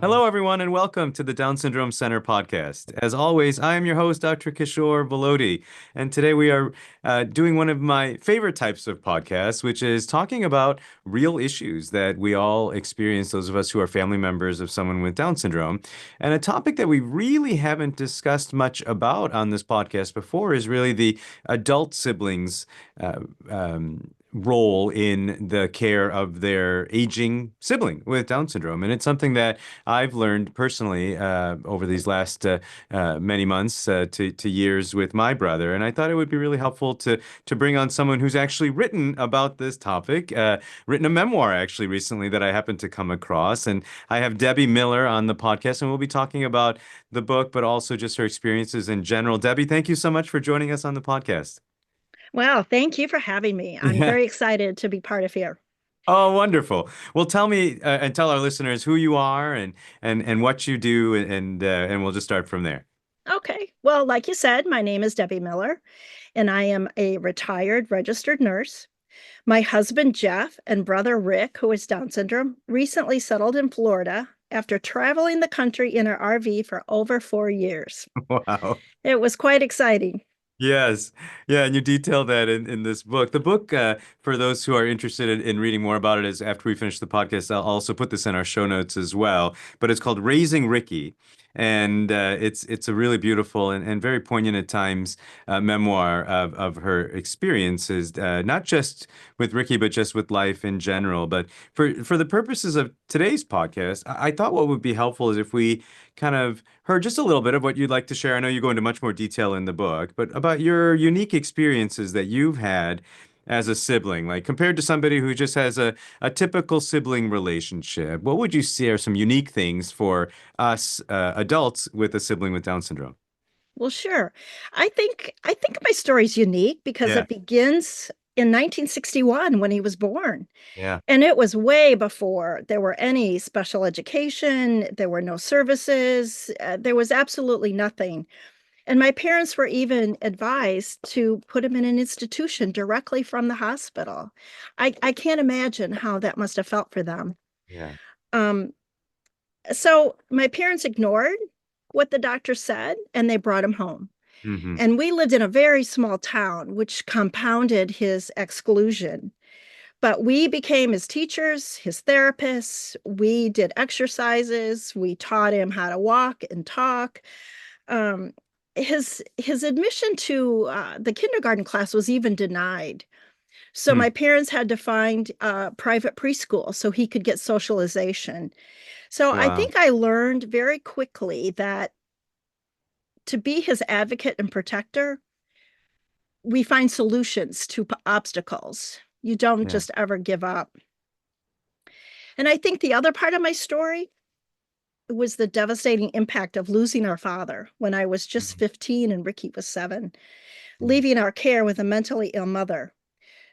Hello, everyone, and welcome to the Down Syndrome Center podcast. As always, I am your host, Dr. Kishore Balodi, and today we are doing one of my favorite types of podcasts, which is talking about real issues that we all experience, those of us who are family members of someone with Down syndrome. And a topic that we really haven't discussed much about on this podcast before is really the adult siblings' uh, role in the care of their aging sibling with Down syndrome. And it's something that I've learned personally over these last many months to years with my brother, and I thought it would be really helpful to bring on someone who's actually written about this topic, written a memoir actually recently that I happened to come across, and I have Debbie Miller on the podcast, and we'll be talking about the book, but also just her experiences in general. Debbie, thank you so much for joining us on the podcast. Well, thank you for having me. I'm Yeah. very excited to be part of here. Oh, wonderful. Well, tell me and tell our listeners who you are and what you do, and we'll just start from there. Okay. Well, like you said, my name is Debbie Miller, and I am a retired registered nurse. My husband, Jeff, and brother, Rick, who is Down syndrome, recently settled in Florida after traveling the country in our RV for over 4 years. Wow. It was quite exciting. Yes. Yeah, and you detail that in this book. The book, for those who are interested in reading more about it, is after we finish the podcast, I'll also put this in our show notes as well. But it's called Raising Ricky. And it's a really beautiful and very poignant at times memoir of her experiences, not just with Ricky, but just with life in general. But for the purposes of today's podcast, I thought what would be helpful is if we kind of heard just a little bit of what you'd like to share. I know you go into much more detail in the book, but about your unique experiences that you've had as a sibling, like compared to somebody who just has a typical sibling relationship. What would you say are some unique things for us adults with a sibling with Down syndrome? Well, sure. I think my story's unique because Yeah, it begins in 1961 when he was born. yeah, And it was way before there were any special education, there were no services, there was absolutely nothing. And my parents were even advised to put him in an institution directly from the hospital. I can't imagine how that must have felt for them. yeah. Um, so my parents ignored what the doctor said and they brought him home. Hmm. And we lived in a very small town, which compounded his exclusion. But we became his teachers, his therapists. We did exercises. We taught him how to walk and talk. Um, his admission to the kindergarten class was even denied. So Hmm. my parents had to find a private preschool so he could get socialization. So I Wow. think I learned very quickly that to be his advocate and protector, we find solutions to obstacles. You don't Yeah. just ever give up. And I think the other part of my story was the devastating impact of losing our father when I was just Mhm. 15 and Ricky was 7, Mm. leaving our care with a mentally ill mother.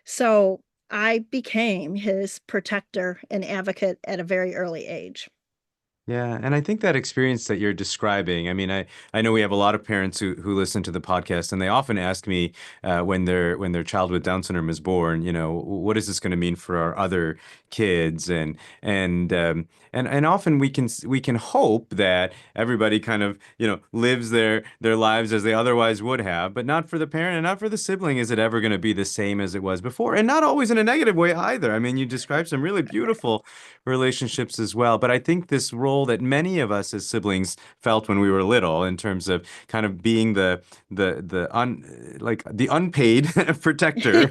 So I became his protector and advocate at a very early age. Yeah, and I think that experience that you're describing, I mean, I know we have a lot of parents who listen to the podcast, and they often ask me when their child with Down syndrome is born, what is this going to mean for our other kids? And often we can hope that everybody kind of lives their lives as they otherwise would have, but not for the parent and not for the sibling. Is it ever going to be the same as it was before? And not always in a negative way either. I mean, you described some really beautiful relationships as well. But I think this role that many of us as siblings felt when we were little, in terms of kind of being the unpaid protector,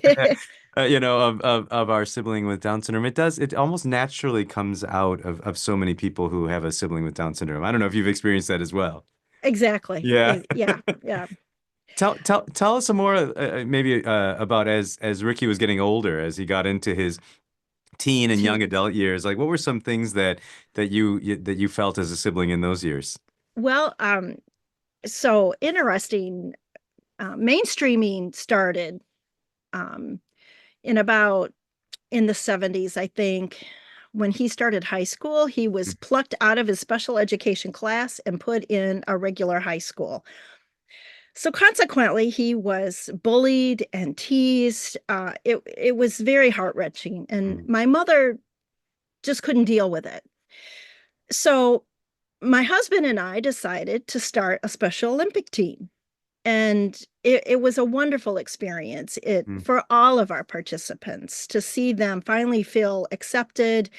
of our sibling with Down syndrome, it almost naturally comes out of so many people who have a sibling with Down syndrome. I don't know if you've experienced that as well. Exactly. Yeah. Yeah. Yeah. Tell us some more, maybe about as Ricky was getting older, as he got into his teen and young Teens. adult years. Like, what were some things that you felt as a sibling in those years? Well, so interesting. Mainstreaming started um, in about in the 70s, I think. When he started high school, he was plucked out of his special education class and put in a regular high school. So consequently, he was bullied and teased. It was very heart wrenching, and Mm. my mother just couldn't deal with it. So my husband and I decided to start a Special Olympic team. And it was a wonderful experience Mm. for all of our participants to see them finally feel accepted.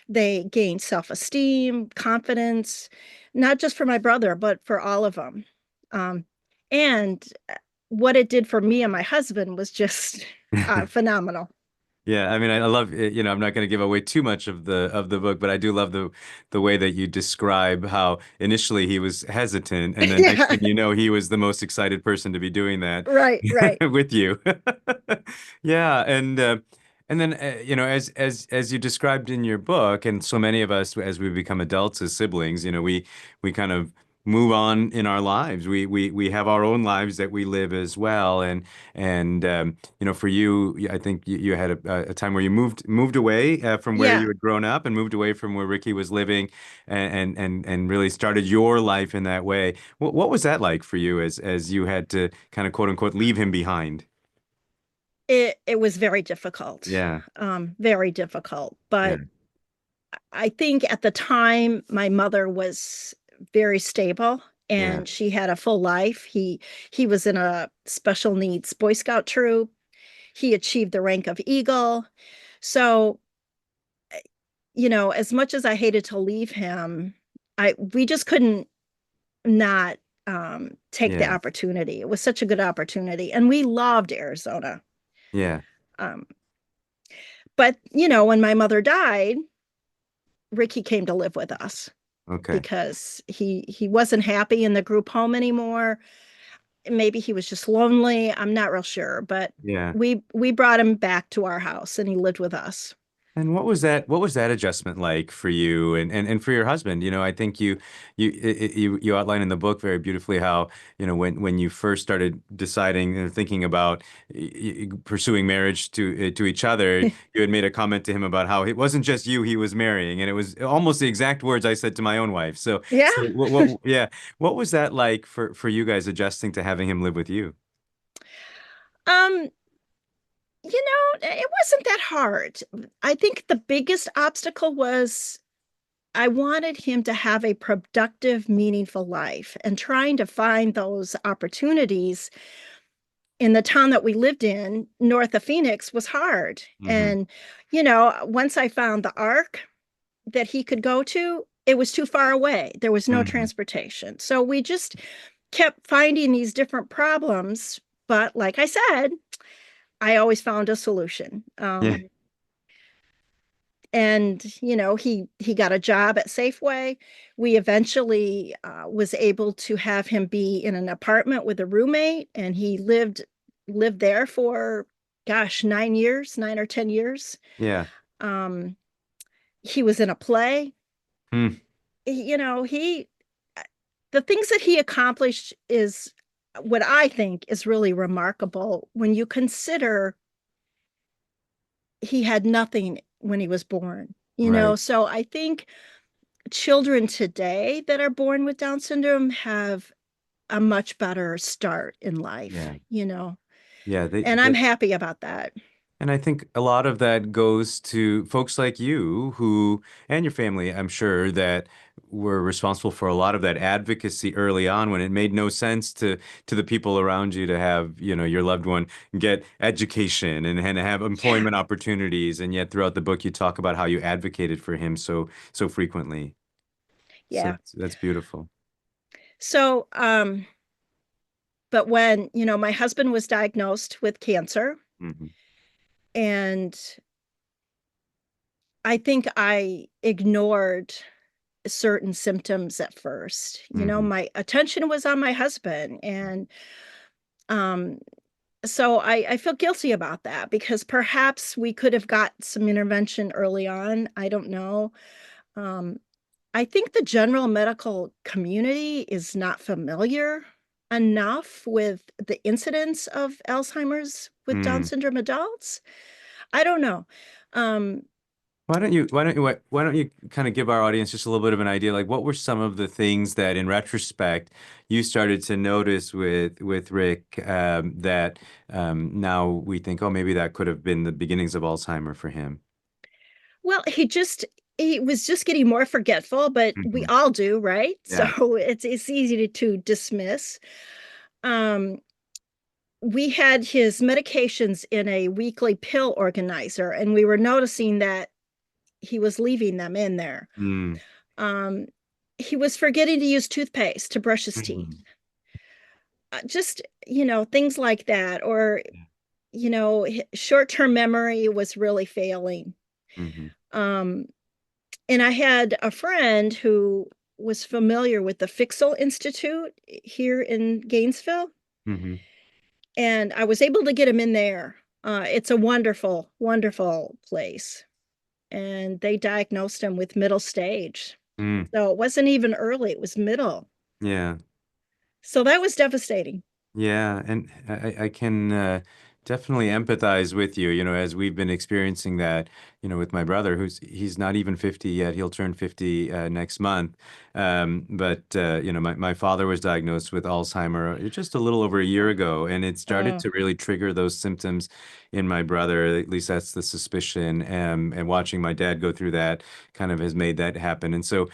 They gained self-esteem, confidence, not just for my brother, but for all of them. Um, and what it did for me and my husband was just phenomenal. Yeah, I mean, I love it, I'm not going to give away too much of the book, but I do love the way that you describe how initially he was hesitant, and then next Yeah, thing you know, he was the most excited person to be doing that right, right. with you. Yeah, and then as you described in your book, and so many of us as we become adults as siblings, we kind of move on in our lives. We have our own lives that we live as well, and for you, I think you had a time where you moved away from where you Yeah, had grown up and moved away from where Ricky was living, and really started your life in that way. What was that like for you as you had to kind of quote unquote leave him behind? it was very difficult, Yeah, very difficult. yeah, But I think at the time my mother was very stable yeah, and she had a full life. He was in a special needs Boy Scout troop. He achieved the rank of Eagle. So, as much as I hated to leave him, I we just couldn't not take the yeah, opportunity. It was such a good opportunity, and we loved Arizona. yeah. Um, but when my mother died, Ricky came to live with us Okay, because he wasn't happy in the group home anymore. Maybe he was just lonely. I'm not real sure, but yeah. we brought him back to our house and he lived with us. And what was that adjustment like for you and for your husband? I think you outline in the book very beautifully how, when you first started deciding and thinking about pursuing marriage to each other, you had made a comment to him about how it wasn't just you he was marrying, and it was almost the exact words I said to my own wife. So Yeah. so yeah, what was that like for you guys adjusting to having him live with you? um it wasn't that hard. I think the biggest obstacle was I wanted him to have a productive, meaningful life, and trying to find those opportunities in the town that we lived in, north of Phoenix, was hard. Hmm. And, once I found the arc that he could go to, it was too far away. There was no Hmm. transportation. So we just kept finding these different problems. But like I said, I always found a solution. Yeah, And he got a job at Safeway. We eventually was able to have him be in an apartment with a roommate, and he lived there for, gosh, 9 years, 9 or 10 years. yeah. um he was in a play. Hmm. He the things that he accomplished is what I think is really remarkable when you consider he had nothing when he was born. Right. So I think children today that are born with Down syndrome have a much better start in life, Yeah. Yeah, and I'm happy about that. and I think a lot of that goes to folks like you who, and your family, I'm sure, that were responsible for a lot of that advocacy early on when it made no sense to the people around you to have, your loved one get education and have Yeah, employment opportunities. And yet throughout the book, you talk about how you advocated for him so frequently. So yeah. that's beautiful. So, but when, my husband was diagnosed with cancer, Hmm. and I think I ignored certain symptoms at first. Hmm. My attention was on my husband, and um, so I feel guilty about that because perhaps we could have got some intervention early on. I don't know. Um, I think the general medical community is not familiar enough with the incidence of Alzheimer's with Down Mm. syndrome adults. I don't know. Um, Why don't you kind of give our audience just a little bit of an idea, like what were some of the things that in retrospect you started to notice with Rick, that now we think, oh, maybe that could have been the beginnings of Alzheimer for him. well, he was just getting more forgetful, but we Hmm. all do, right? Yeah. So it's easy to dismiss. Um, we had his medications in a weekly pill organizer, and we were noticing that he was leaving them in there. Mm. Um, he was forgetting to use toothpaste to brush his teeth. Hmm. Just, things like that. Or, Yeah. short-term memory was really failing. Hmm. Um, and I had a friend who was familiar with the Fixel Institute here in Gainesville, Hmm. and I was able to get him in there. It's a wonderful, wonderful place. And they diagnosed him with middle stage. Mm. So it wasn't even early, it was middle. Yeah. So that was devastating. Yeah, and I can definitely empathize with you, as we've been experiencing that, with my brother, he's not even 50 yet. He'll turn 50 next month. But my father was diagnosed with Alzheimer just a little over a year ago, and it started Oh, to really trigger those symptoms in my brother. At least that's the suspicion. And watching my dad go through that kind of has made that happen. And so,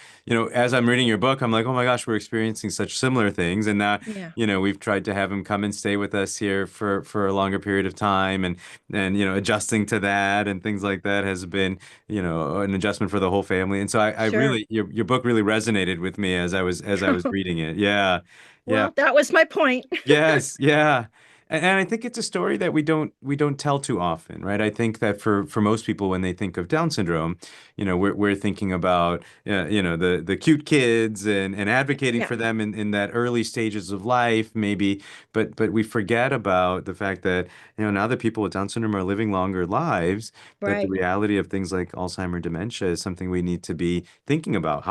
as I'm reading your book, I'm like, oh my gosh, we're experiencing such similar things. And now yeah, we've tried to have him come and stay with us here for a longer period of time, and adjusting to that and things like that has been, an adjustment for the whole family. And so I sure. really your book really resonated with me as I was reading it. Yeah. Yeah. Well, that was my point. Yes, yeah. And I think it's a story that we don't tell too often, right? I think that for most people when they think of Down syndrome, we're thinking about the cute kids and advocating Yeah, for them in that early stages of life, maybe, but we forget about the fact that now that people with Down syndrome are living longer lives, that the right. reality of things like Alzheimer dementia is something we need to be thinking about.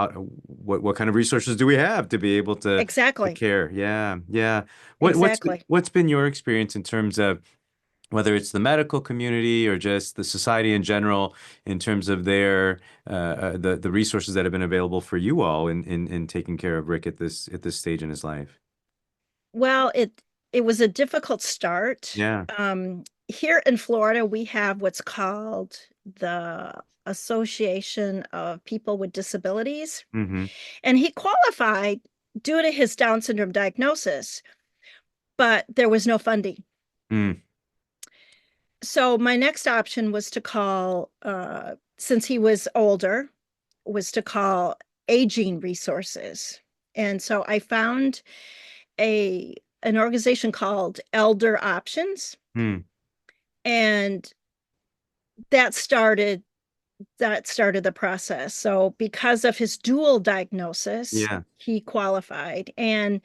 What kind of resources do we have to be able to Exactly. care? Yeah, yeah. What's been Exactly. what's been your experience in terms of whether it's the medical community or just the society in general, in terms of the resources that have been available for you all in taking care of Rick at this stage in his life? Well, it was a difficult start. Yeah. Here in Florida, we have what's called the Association of People with Disabilities, Mm-hmm. and he qualified due to his Down syndrome diagnosis, but there was no funding. Mm. So my next option was to call, since he was older, was to call aging resources. And so I found a an organization called Elder Options, Mm. and that started that started the process. So because of his dual diagnosis, Yeah. he qualified, and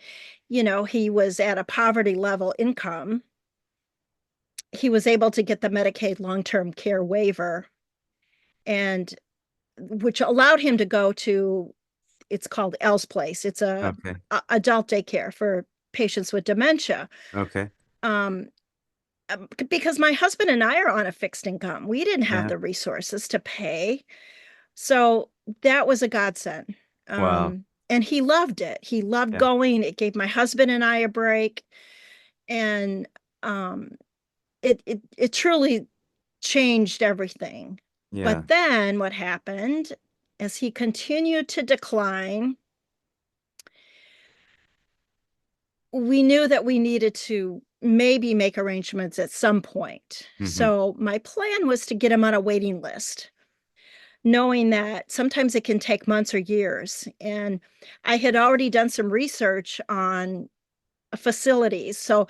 he was at a poverty level income. He was able to get the Medicaid long-term care waiver, and which allowed him to go to, it's called L's Place. It's Okay. adult daycare for patients with dementia. Okay. Um, because my husband and I are on a fixed income. We didn't have Yeah. the resources to pay. So that was a godsend. Wow. And he loved it. He loved Yeah. going. It gave my husband and I a break. And um, it truly changed everything. Yeah. But then what happened as he continued to decline, we knew that we needed to maybe make arrangements at some point. Mm-hmm. So my plan was to get him on a waiting list, knowing that sometimes it can take months or years. And I had already done some research on facilities. So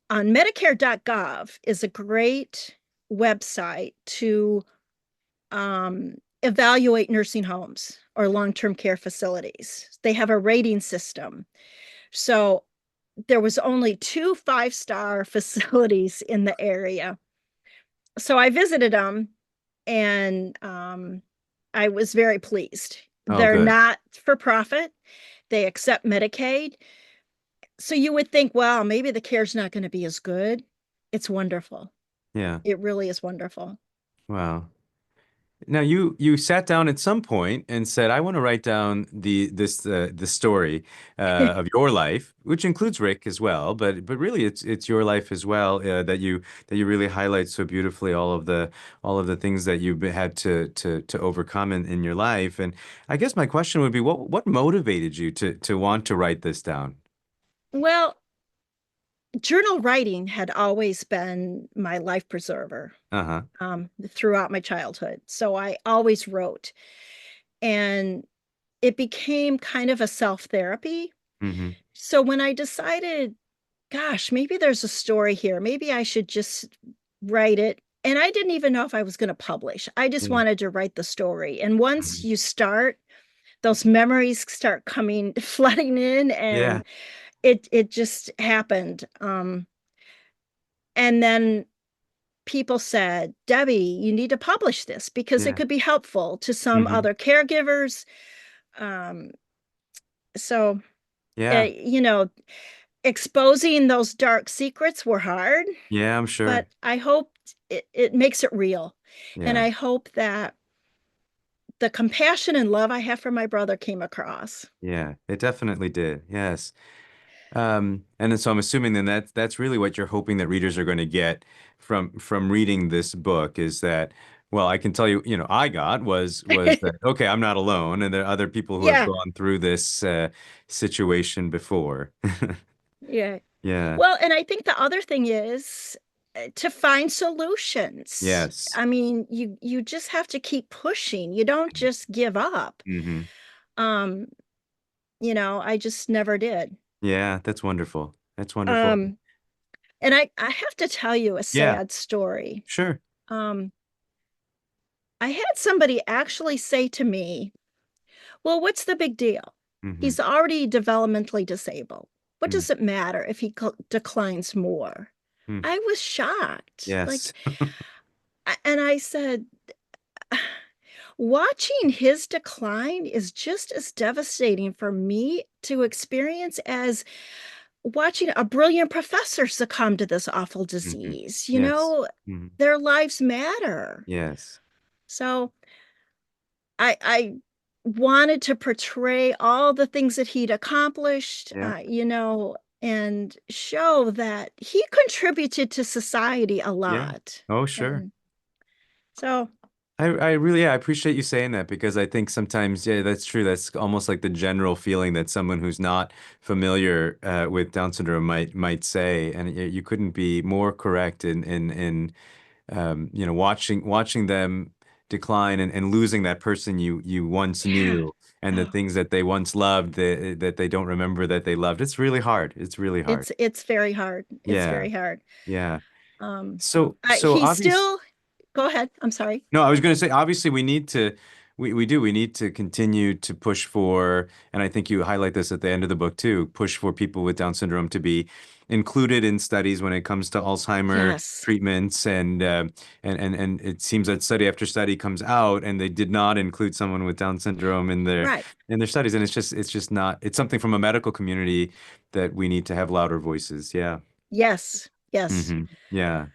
on Medicare.gov is a great website to evaluate nursing homes or long-term care facilities. They have a rating system. So there was only two five-star facilities in the area. So I visited them, and I was very pleased. Oh, They're good. not for profit. They accept Medicaid. So you would think, well, maybe the care's not going to be as good. It's wonderful. Yeah. It really is wonderful. Wow. Now you sat down at some point and said, "I want to write down the story of your life, which includes Rick as well, but really it's your life as well that you really highlight so beautifully all of the things that you've had to overcome in your life." And I guess my question would be, what motivated you to want to write this down? Well, journal writing had always been my life preserver Uh-huh. throughout my childhood. So I always wrote, and it became kind of a self therapy. Mm-hmm. So when I decided, gosh, maybe there's a story here, maybe I should just write it. And I didn't even know if I was going to publish. I just Yeah. wanted to write the story. And once Mhm. you start, those memories start coming flooding in, Yeah. and it just happened. And then people said, Debbie, you need to publish this because it Yeah. could be helpful to some Hmm. other caregivers. Um, so, Yeah. you know, exposing those dark secrets were hard, Yeah, I'm but sure. I hope it makes it real. And Yeah. I hope that the compassion and love I have for my brother came across. Yeah. It definitely did. Yes. And then, so I'm assuming then that's really what you're hoping that readers are going to get from reading this book is that, well, I can tell you, I got was that okay, I'm not alone, and there are other people who have Yeah, gone through this situation before. yeah. Yeah. Well, and I think the other thing is to find solutions. Yes. I mean, you just have to keep pushing. You don't just give up. Hmm. Um, I just never did. Yeah, that's wonderful. That's wonderful. Um, and I have to tell you a Yeah, sad story. sure. Um, I had somebody actually say to me, "Well, what's the big deal? Hmm. He's already developmentally disabled. What Mm. does it matter if he declines more?" Mm. I was shocked. Yes. Like, and I said, watching his decline is just as devastating for me to experience as watching a brilliant professor succumb to this awful Hmm. disease. Yes. Hmm. Their lives matter. Yes. So I wanted to portray all the things that he'd accomplished, Yeah. and show that he contributed to society a Yeah. lot. Oh, sure. And so, I really, yeah, I appreciate you saying that because I think sometimes, yeah, that's true. That's almost like the general feeling that someone who's not familiar with Down syndrome might say, and you couldn't be more correct in watching them decline and losing that person you once yeah. knew and the Oh, things that they once loved that they don't remember that they loved. It's really hard. It's really hard. it's very hard. It's Yeah, very hard. yeah. Um, So he obvious. still, go ahead. I'm sorry. No, I was going to say, obviously, we need to continue to push for, and I think you highlight this at the end of the book too, push for people with Down syndrome to be included in studies when it comes to Alzheimer Yes. treatments, and it seems that study after study comes out, and they did not include someone with Down syndrome Right. in their studies, and it's just not, it's something from a medical community that we need to have louder voices. Yeah. Yes. Yes. Yeah.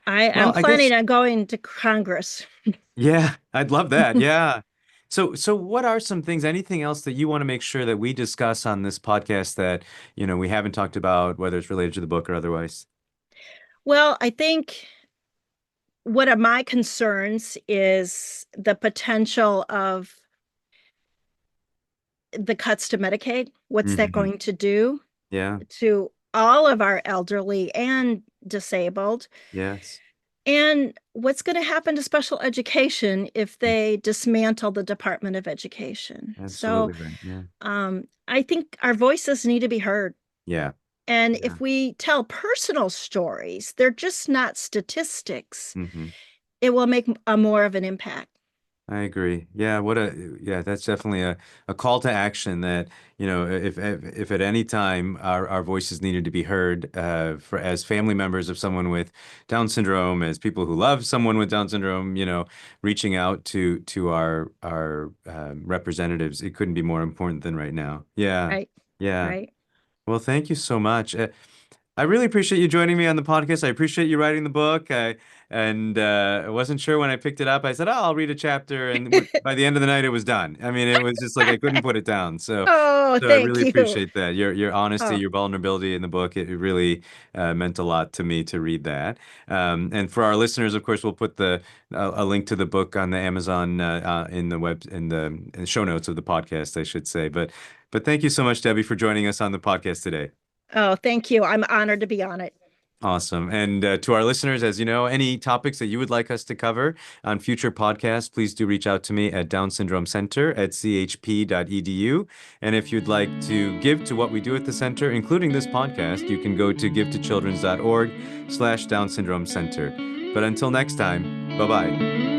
I'm Well, I planning guess. on going to Congress. Yeah, I'd love that. Yeah. So what are some things, anything else that you want to make sure that we discuss on this podcast that, we haven't talked about, whether it's related to the book or otherwise? Well, I think one of my concerns is the potential of the cuts to Medicaid. What's that Hmm. going to do Yeah. to all of our elderly and disabled? Yes. And what's going to happen to special education if they dismantle the Department of Education? So Absolutely right. Yeah. I think our voices need to be heard. Yeah. And Yeah. if we tell personal stories, they're just not statistics. Hmm. It will make a more of an impact. I agree. Yeah, that's definitely a call to action that, if at any time our voices needed to be heard, for as family members of someone with Down syndrome, as people who love someone with Down syndrome, reaching out to our representatives, it couldn't be more important than right now. Yeah. Right. Yeah. Right. Well, thank you so much. I really appreciate you joining me on the podcast. I appreciate you writing the book. I wasn't sure when I picked it up. I said, "Oh, I'll read a chapter," and by the end of the night, it was done. I mean, it was just like I couldn't put it down. So, Oh, so I thank really you. appreciate that. Your honesty, Oh, your vulnerability in the book. It really meant a lot to me to read that. And for our listeners, of course, we'll put the a link to the book on the Amazon in the in the show notes of the podcast, I should say. But thank you so much, Debbie, for joining us on the podcast today. oh, thank you. I'm honored to be on it. Awesome. And to our listeners, as you know, any topics that you would like us to cover on future podcasts, please do reach out to me at Down Syndrome Center at chp.edu. And if you'd like to give to what we do at the center, including this podcast, you can go to givetochildrens.org/Down Syndrome Center. But until next time, bye bye.